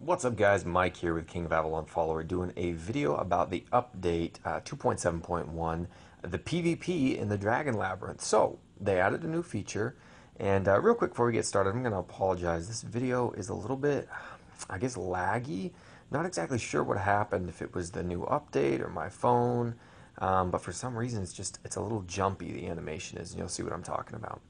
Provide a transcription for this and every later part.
What's up guys, Mike here with King of Avalon Follower doing a video about the update 2.7.1, the PvP in the Dragon Labyrinth. So, they added a new feature, and real quick before we get started, I'm going to apologize. This video is a little bit, I guess, laggy. Not exactly sure what happened, if it was the new update or my phone, but for some reason it's a little jumpy, the animation is, and you'll see what I'm talking about.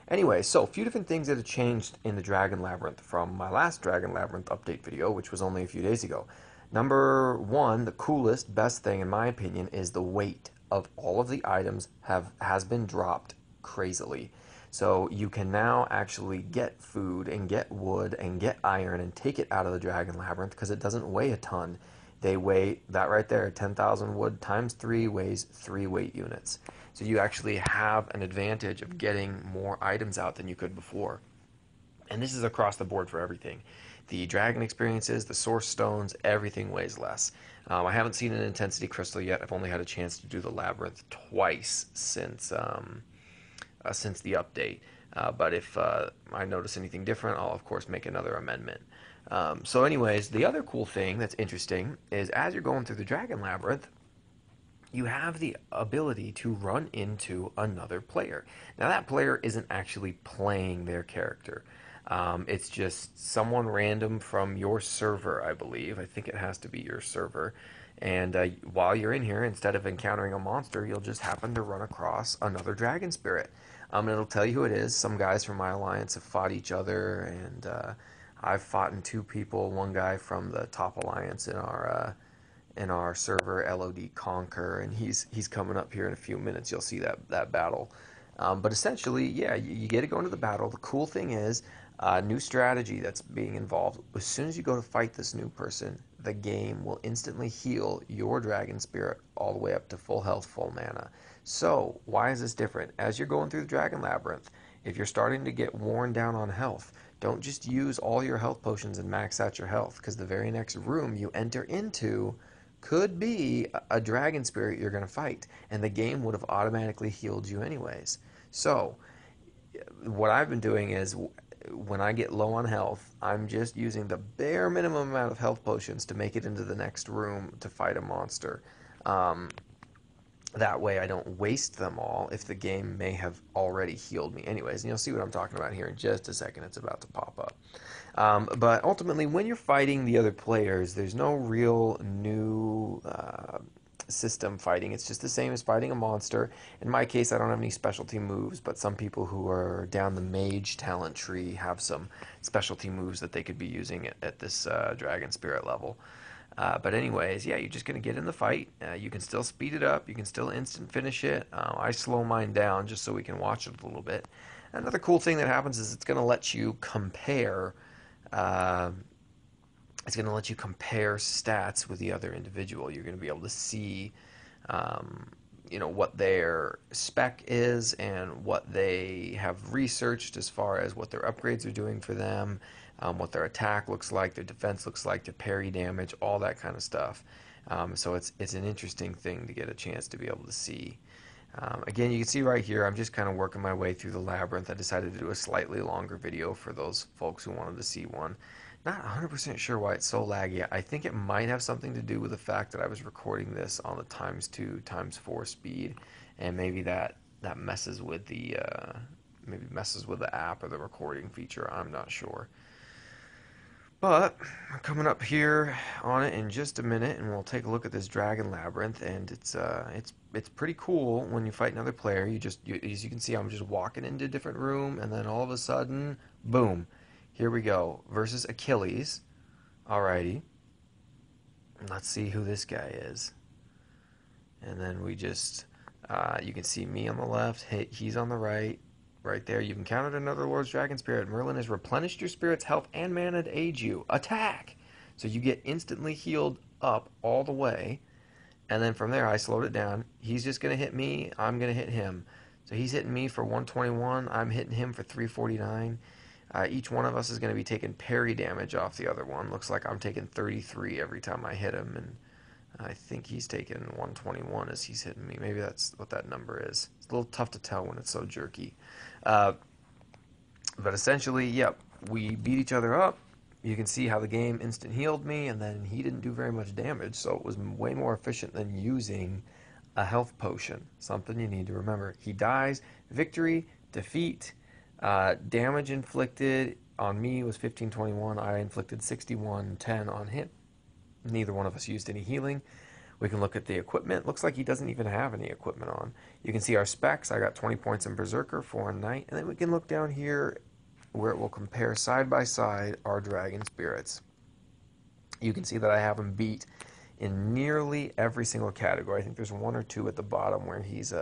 Anyway, so a few different things that have changed in the Dragon Labyrinth from my last Dragon Labyrinth update video, which was only a few days ago. Number one, the coolest, best thing in my opinion, is the weight of all of the items has been dropped crazily. So you can now actually get food and get wood and get iron and take it out of the Dragon Labyrinth because it doesn't weigh a ton. They weigh, that right there, 10,000 wood times 3 weighs 3 weight units. So you actually have an advantage of getting more items out than you could before. And this is across the board for everything. The dragon experiences, the source stones, everything weighs less. I haven't seen an intensity crystal yet. I've only had a chance to do the labyrinth twice since the update. But if I notice anything different, I'll of course make another amendment. So anyways, the other cool thing that's interesting is as you're going through the Dragon Labyrinth, you have the ability to run into another player. Now that player isn't actually playing their character. It's just someone random from your server, I believe. I think it has to be your server. And while you're in here, instead of encountering a monster, you'll just happen to run across another dragon spirit. It'll tell you who it is. Some guys from my alliance have fought each other, and I've fought in two people. One guy from the top alliance in our server, LOD Conquer, and he's coming up here in a few minutes. You'll see that battle. But essentially, yeah, you get to go into the battle. The cool thing is, new strategy that's being involved. As soon as you go to fight this new person, the game will instantly heal your dragon spirit all the way up to full health, full mana. So, why is this different? As you're going through the Dragon Labyrinth, if you're starting to get worn down on health, don't just use all your health potions and max out your health, because the very next room you enter into could be a dragon spirit you're going to fight, and the game would have automatically healed you anyways. So, what I've been doing is when I get low on health, I'm just using the bare minimum amount of health potions to make it into the next room to fight a monster. That way I don't waste them all if the game may have already healed me anyways. And you'll see what I'm talking about here in just a second. It's about to pop up. But ultimately, when you're fighting the other players, there's no real new system fighting. It's just the same as fighting a monster. In my case, I don't have any specialty moves, but some people who are down the mage talent tree have some specialty moves that they could be using at this dragon spirit level. But anyways, yeah, you're just going to get in the fight. You can still speed it up. You can still instant finish it. I slow mine down just so we can watch it a little bit. Another cool thing that happens is it's going to let you compare. It's going to let you compare stats with the other individual. You're going to be able to see, what their spec is and what they have researched as far as what their upgrades are doing for them, what their attack looks like, their defense looks like, their parry damage, all that kind of stuff. So it's an interesting thing to get a chance to be able to see. Again, you can see right here, I'm just kind of working my way through the labyrinth. I decided to do a slightly longer video for those folks who wanted to see one. Not 100% sure why it's so laggy. I think it might have something to do with the fact that I was recording this on the ×2, ×4 speed, and maybe that messes with the app or the recording feature. I'm not sure. But I'm coming up here on it in just a minute, and we'll take a look at this Dragon Labyrinth. And it's pretty cool when you fight another player. As you can see, I'm just walking into a different room, and then all of a sudden, boom, here we go versus Achilles. Alrighty, let's see who this guy is. And then we just you can see me on the left. Hey, he's on the right. Right there, you've encountered another Lord's Dragon Spirit. Merlin has replenished your spirit's health and mana to aid you. Attack! So you get instantly healed up all the way. And then from there, I slowed it down. He's just going to hit me. I'm going to hit him. So he's hitting me for 121. I'm hitting him for 349. Each one of us is going to be taking parry damage off the other one. Looks like I'm taking 33 every time I hit him. And I think he's taking 121 as he's hitting me. Maybe that's what that number is. It's a little tough to tell when it's so jerky. But essentially, yep, we beat each other up. you can see how the game instant healed me, and then he didn't do very much damage, so it was way more efficient than using a health potion. Something you need to remember. He dies. Victory, defeat, damage inflicted on me was 1521. I inflicted 6110 on him. Neither one of us used any healing. We can look at the equipment. Looks like he doesn't even have any equipment on. You can see our specs. I got 20 points in Berserker, 4 in Knight. And then we can look down here where it will compare side by side our Dragon Spirits. You can see that I have him beat in nearly every single category. I think there's 1 or 2 at the bottom where he's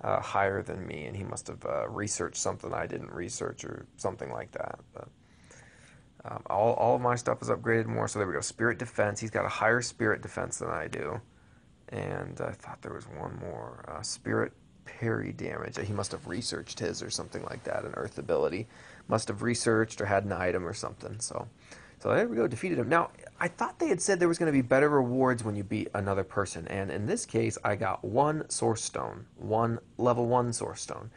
higher than me, and he must have researched something I didn't research or something like that. But all of my stuff is upgraded more. So there we go. Spirit Defense. He's got a higher Spirit Defense than I do. And I thought there was one more. Spirit Parry Damage. He must have researched his or something like that. An Earth ability. Must have researched or had an item or something. So there we go. Defeated him. Now, I thought they had said there was going to be better rewards when you beat another person. And in this case, I got 1 Source Stone. 1 level 1 Source Stone.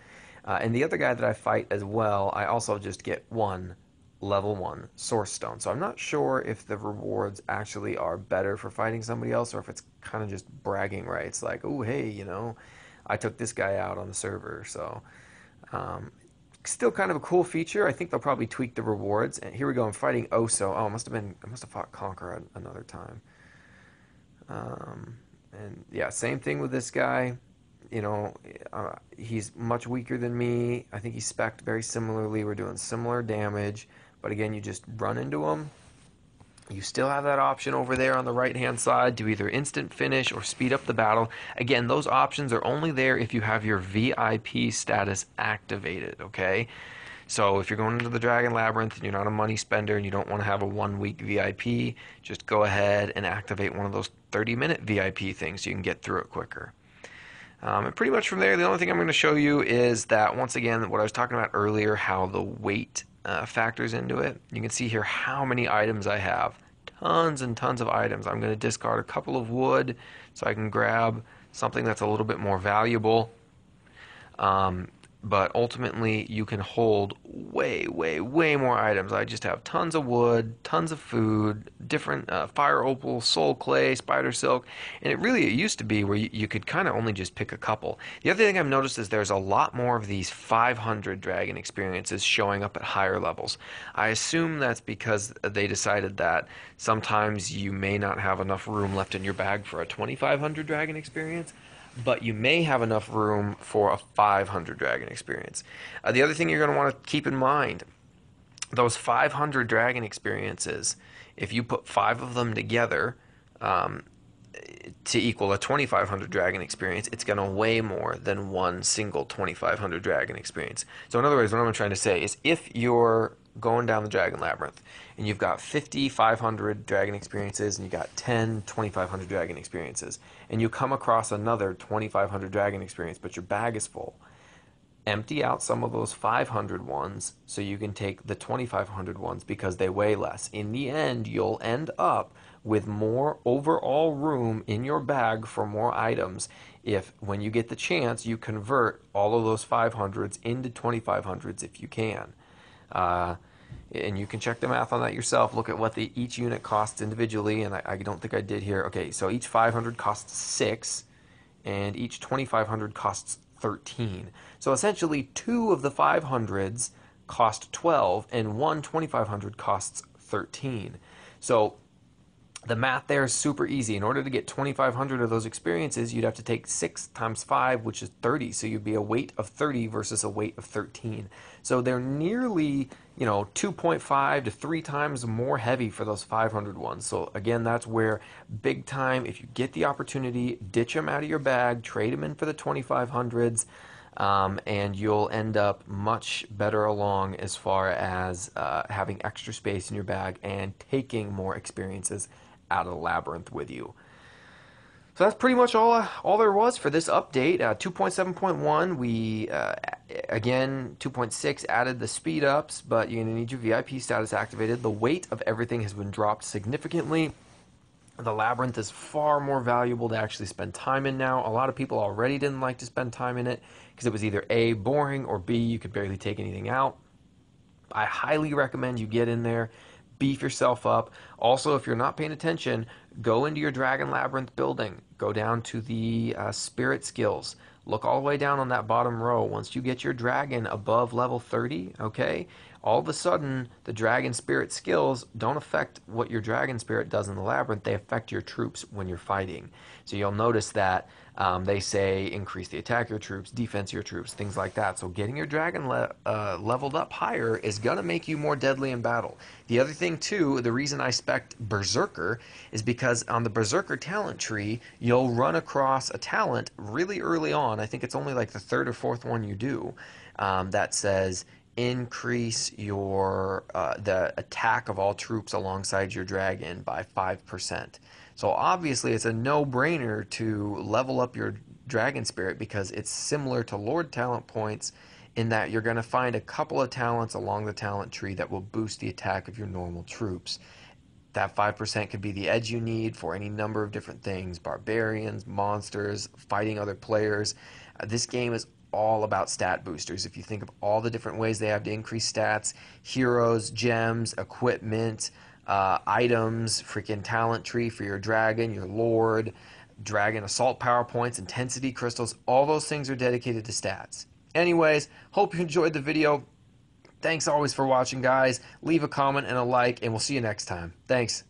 And the other guy that I fight as well, I also just get 1 level 1 Source Stone. So I'm not sure if the rewards actually are better for fighting somebody else, or if it's kind of just bragging rights, like, oh, hey, you know, I took this guy out on the server. So still kind of a cool feature. I think they'll probably tweak the rewards. And here we go. I'm fighting Oso. Oh, I must have fought Conqueror another time. And yeah, same thing with this guy. You know, he's much weaker than me. I think he's spec'd very similarly. We're doing similar damage. But again, you just run into him. You still have that option over there on the right-hand side to either instant finish or speed up the battle. Again, those options are only there if you have your VIP status activated, okay? So if you're going into the Dragon Labyrinth and you're not a money spender and you don't want to have a 1-week VIP, just go ahead and activate one of those 30-minute VIP things so you can get through it quicker. And pretty much from there, the only thing I'm going to show you is that, once again, what I was talking about earlier, how the weight factors into it. You can see here how many items I have. Tons and tons of items. I'm going to discard a couple of wood so I can grab something that's a little bit more valuable. But ultimately, you can hold way, way, way more items. I just have tons of wood, tons of food, different fire opal, soul clay, spider silk. And it used to be where you could kind of only just pick a couple. The other thing I've noticed is there's a lot more of these 500 dragon experiences showing up at higher levels. I assume that's because they decided that sometimes you may not have enough room left in your bag for a 2500 dragon experience, but you may have enough room for a 500 dragon experience. The other thing you're going to want to keep in mind, those 500 dragon experiences, if you put 5 of them together to equal a 2500 dragon experience, it's going to weigh more than one single 2500 dragon experience. So in other words, what I'm trying to say is, if you're going down the Dragon Labyrinth and you've got 50 500 dragon experiences and you got 10 2500 dragon experiences, and you come across another 2500 dragon experience but your bag is full, empty out some of those 500 ones so you can take the 2500 ones because they weigh less. In the end, you'll end up with more overall room in your bag for more items if, when you get the chance, you convert all of those 500s into 2500s if you can. And you can check the math on that yourself. Look at what each unit costs individually, and I don't think I did here. Okay, so each 500 costs 6, and each 2500 costs 13. So essentially, 2 of the 500s cost 12, and one 2500 costs 13. So the math there is super easy. In order to get 2,500 of those experiences, you'd have to take 6 times 5, which is 30. So you'd be a weight of 30 versus a weight of 13. So they're nearly, 2.5 to 3 times more heavy for those 500 ones. So again, that's where, big time, if you get the opportunity, ditch them out of your bag, trade them in for the 2,500s, and you'll end up much better along as far as having extra space in your bag and taking more experiences out of the Labyrinth with you. So that's pretty much all there was for this update. 2.7.1, we, again, 2.6 added the speed ups, but you're going to need your VIP status activated. The weight of everything has been dropped significantly. The Labyrinth is far more valuable to actually spend time in now. A lot of people already didn't like to spend time in it because it was either A, boring, or B, you could barely take anything out. I highly recommend you get in there, beef yourself up. Also, if you're not paying attention, go into your Dragon Labyrinth building. Go down to the spirit skills. Look all the way down on that bottom row. Once you get your dragon above level 30, okay, all of a sudden the dragon spirit skills don't affect what your dragon spirit does in the labyrinth. They affect your troops when you're fighting. So you'll notice that they say increase the attack of your troops, defense of your troops, things like that. So getting your dragon leveled up higher is going to make you more deadly in battle. The other thing too, the reason I spec'd Berserker is because on the Berserker talent tree, you'll run across a talent really early on. I think it's only like the third or fourth one you do, that says increase your the attack of all troops alongside your dragon by 5%. So obviously it's a no-brainer to level up your dragon spirit because it's similar to Lord talent points in that you're going to find a couple of talents along the talent tree that will boost the attack of your normal troops. That 5% could be the edge you need for any number of different things: barbarians, monsters, fighting other players. This game is all about stat boosters. If you think of all the different ways they have to increase stats: heroes, gems, equipment, items, freaking talent tree for your dragon, your lord, dragon assault power points, intensity crystals, all those things are dedicated to stats. Anyways, hope you enjoyed the video. Thanks always for watching, guys. Leave a comment and a like, and we'll see you next time. Thanks.